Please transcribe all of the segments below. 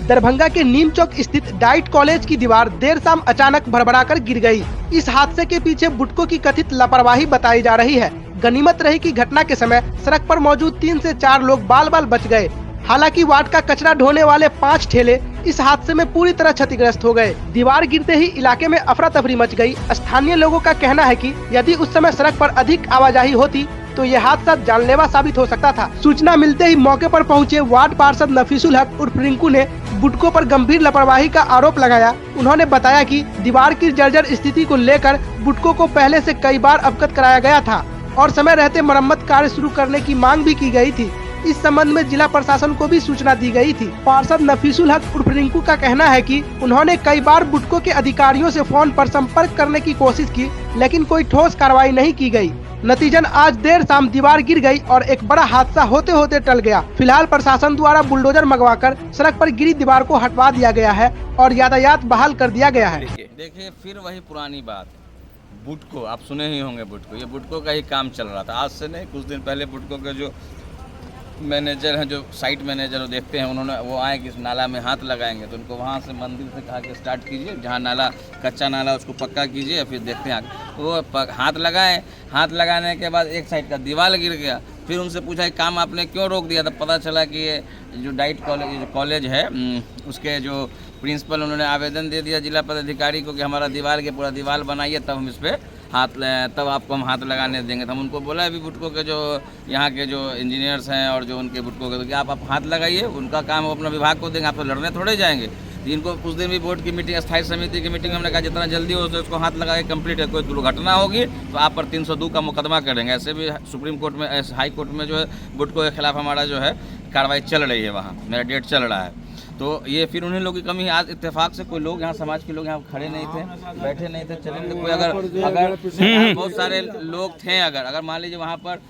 दरभंगा के नीम चौक स्थित diet college की दीवार देर शाम अचानक भड़बड़ाकर गिर गई। इस हादसे के पीछे बुडको की कथित लापरवाही बताई जा रही है। गनीमत रही कि घटना के समय सड़क पर मौजूद 3 से 4 लोग बाल बाल बच गए। हालांकि वार्ड का कचरा ढोने वाले 5 ठेले इस हादसे में पूरी तरह क्षतिग्रस्त हो गए। दीवार गिरते ही इलाके में अफरा तफरी मच गई। स्थानीय लोगों का कहना है कि यदि उस समय सड़क पर अधिक आवाजाही होती तो यह हादसा जानलेवा साबित हो सकता था। सूचना मिलते ही मौके पर पहुंचे वार्ड पार्षद नफीसुल हक उर्फ रिंकू ने बुडको पर गंभीर लापरवाही का आरोप लगाया। उन्होंने बताया कि दीवार की जर्जर स्थिति को लेकर बुडको को पहले से कई बार अवगत कराया गया था और समय रहते मरम्मत कार्य शुरू करने की मांग भी की गई थी। इस संबंध में जिला प्रशासन को भी सूचना दी गई थी। पार्षद नफीसुल हक उर्फ रिंकू का कहना है कि उन्होंने कई बार बुडको के अधिकारियों से फोन पर संपर्क करने की कोशिश की, लेकिन कोई ठोस कार्रवाई नहीं की गई। नतीजन आज देर शाम दीवार गिर गई और एक बड़ा हादसा होते होते टल गया। फिलहाल प्रशासन द्वारा बुलडोजर मंगवाकर सड़क पर गिरी दीवार को हटवा दिया गया है और यातायात बहाल कर दिया गया है। देखिए फिर वही पुरानी बात, बुडको आप सुने ही होंगे। बुडको, ये बुडको का ही काम चल रहा था। आज से नहीं, कुछ दिन पहले बुडको के जो मैनेजर हैं, जो साइट मैनेजर वो देखते हैं, उन्होंने वो आए कि इस नाला में हाथ लगाएंगे, तो उनको वहाँ से मंदिर से कहा कि स्टार्ट कीजिए, जहाँ नाला कच्चा नाला उसको पक्का कीजिए, फिर देखते हैं आगे। वो हाथ लगाए, हाथ लगाने के बाद एक साइड का दीवार गिर गया। फिर उनसे पूछा कि काम आपने क्यों रोक दिया? तब पता चला कि ये जो डाइट कॉलेज है उसके जो प्रिंसिपल, उन्होंने आवेदन दे दिया जिला पदाधिकारी को कि हमारा दीवार के पूरा दीवार बनाइए, तब हम इस पर तब आपको हम हाथ लगाने देंगे। तो हम उनको बोला अभी बुडको के जो यहाँ के जो इंजीनियर्स हैं और जो उनके बुडको के, तो क्या आप हाथ लगाइए, उनका काम वो अपना विभाग को देंगे, आप तो लड़ने थोड़े जाएंगे। तो इनको कुछ दिन भी बोर्ड की मीटिंग, स्थायी समिति की मीटिंग में हमने कहा जितना जल्दी हो सके उसको हाथ लगा के कंप्लीट है। कोई दुर्घटना होगी तो आप पर 302 का मुकदमा करेंगे। ऐसे भी सुप्रीम कोर्ट में, हाई कोर्ट में जो है बुडको के खिलाफ हमारा जो है कार्रवाई चल रही है, वहाँ मेरा डेट चल रहा है। तो ये फिर उन्हीं लोगों की कमी है। आज इत्तेफाक से कोई लोग यहाँ, समाज के लोग यहाँ खड़े नहीं थे, बैठे नहीं थे, चले कोई अगर बहुत सारे लोग थे, अगर मान लीजिए वहाँ पर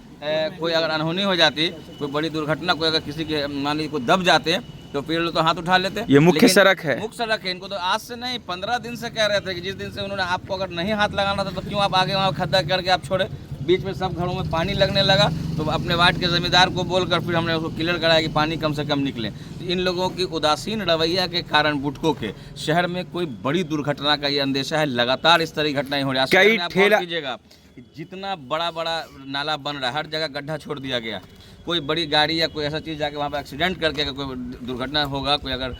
कोई अगर अनहोनी हो जाती, कोई बड़ी दुर्घटना, कोई अगर किसी के मान लीजिए कोई दब जाते तो फिर लोग तो हाथ उठा लेते। ये मुख्य सड़क है, मुख्य सड़क है। इनको तो आज से नहीं 15 दिन से कह रहे थे कि जिस दिन से उन्होंने आपको अगर नहीं हाथ लगाना था तो क्यों आप आगे वहाँ खड्डा करके आप छोड़े। बीच में सब घरों में पानी लगने लगा, तो अपने वार्ड के जमींदार को बोलकर फिर हमने उसको क्लियर कराया कि पानी कम से कम निकले। तो इन लोगों की उदासीन रवैया के कारण बुडको के शहर में कोई बड़ी दुर्घटना का ये अंदेशा है। लगातार इस तरह की घटनाएं हो रही है। आप गौर कीजिएगा, जितना बड़ा बड़ा नाला बन रहा है, हर जगह गड्ढा छोड़ दिया गया। कोई बड़ी गाड़ी या कोई ऐसा चीज़ जाके वहाँ पर एक्सीडेंट करके अगर कोई दुर्घटना होगा, कोई अगर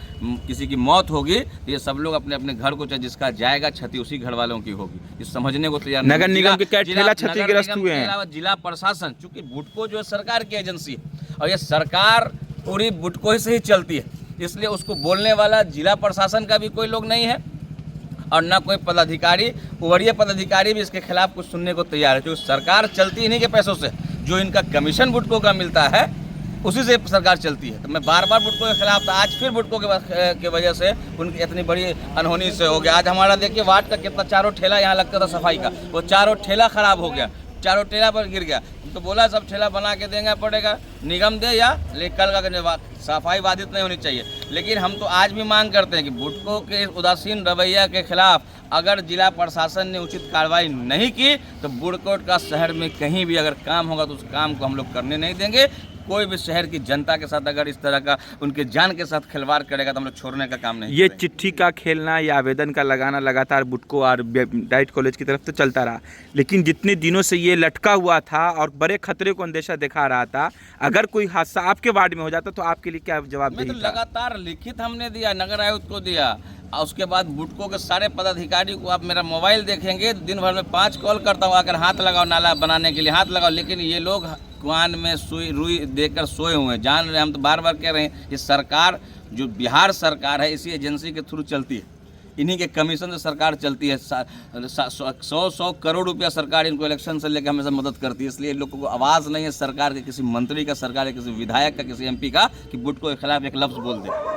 किसी की मौत होगी, तो ये सब लोग अपने अपने घर को, चाहे जिसका जाएगा क्षति उसी घर वालों की होगी। ये समझने को तैयार नहीं। नगर निगम के ठेला क्षतिग्रस्त हुए हैं। जिला प्रशासन, चूंकि बुडको जो है सरकार की एजेंसी है और ये सरकार पूरी बुडको से ही चलती है, इसलिए उसको बोलने वाला जिला प्रशासन का भी कोई लोग नहीं है और ना कोई पदाधिकारी, वरीय पदाधिकारी भी इसके खिलाफ कुछ सुनने को तैयार है। क्योंकि सरकार चलती इन्हीं के पैसों से, जो इनका कमीशन बुडको का मिलता है उसी से सरकार चलती है। तो मैं बार बार बुडको के खिलाफ था, आज फिर बुडको के वजह से उनकी इतनी बड़ी अनहोनी से हो गया। आज हमारा देखिए वार्ड का कितना, चारों ठेला यहाँ लगता था सफाई का, वो चारों ठेला खराब हो गया, चारों ठेला पर गिर गया। तो बोला सब ठेला बना के देंगे पड़ेगा, निगम दे या कल का सफाई बाधित नहीं होनी चाहिए। लेकिन हम तो आज भी मांग करते हैं कि बुडको के उदासीन रवैया के खिलाफ अगर जिला प्रशासन ने उचित कार्रवाई नहीं की तो बुडको का शहर में कहीं भी अगर काम होगा तो उस काम को हम लोग करने नहीं देंगे। कोई भी शहर की जनता के साथ अगर इस तरह का उनके जान के साथ खिलवाड़ करेगा तो हम लोग छोड़ने का काम नहीं। ये चिट्ठी का खेलना या आवेदन का लगाना लगातार बुडको और डाइट कॉलेज की तरफ तो चलता रहा, लेकिन जितने दिनों से ये लटका हुआ था और बड़े खतरे को अंदेशा दिखा रहा था, अगर कोई हादसा आपके वार्ड में हो जाता तो आपके लिए क्या जवाब देगा? तो लगातार लिखित हमने दिया, नगर आयुक्त को दिया, और उसके बाद बुडको के सारे पदाधिकारी को, आप मेरा मोबाइल देखेंगे दिन भर में 5 कॉल करता हूँ, आकर हाथ लगाओ नाला बनाने के लिए, हाथ लगाओ। लेकिन ये लोग कुआन में रुई देकर सोए हुए हैं। जान रहे, हम तो बार बार कह रहे हैं, ये सरकार जो बिहार सरकार है इसी एजेंसी के थ्रू चलती है, इन्हीं के कमीशन से सरकार चलती है। 100 करोड़ रुपया सरकार इनको इलेक्शन से लेकर हमेशा मदद करती है। इसलिए लोगों को आवाज़ नहीं है सरकार के, किसी मंत्री का, सरकार के किसी विधायक का, किसी MP का कि बुडको के खिलाफ एक लफ्ज़ बोल दे।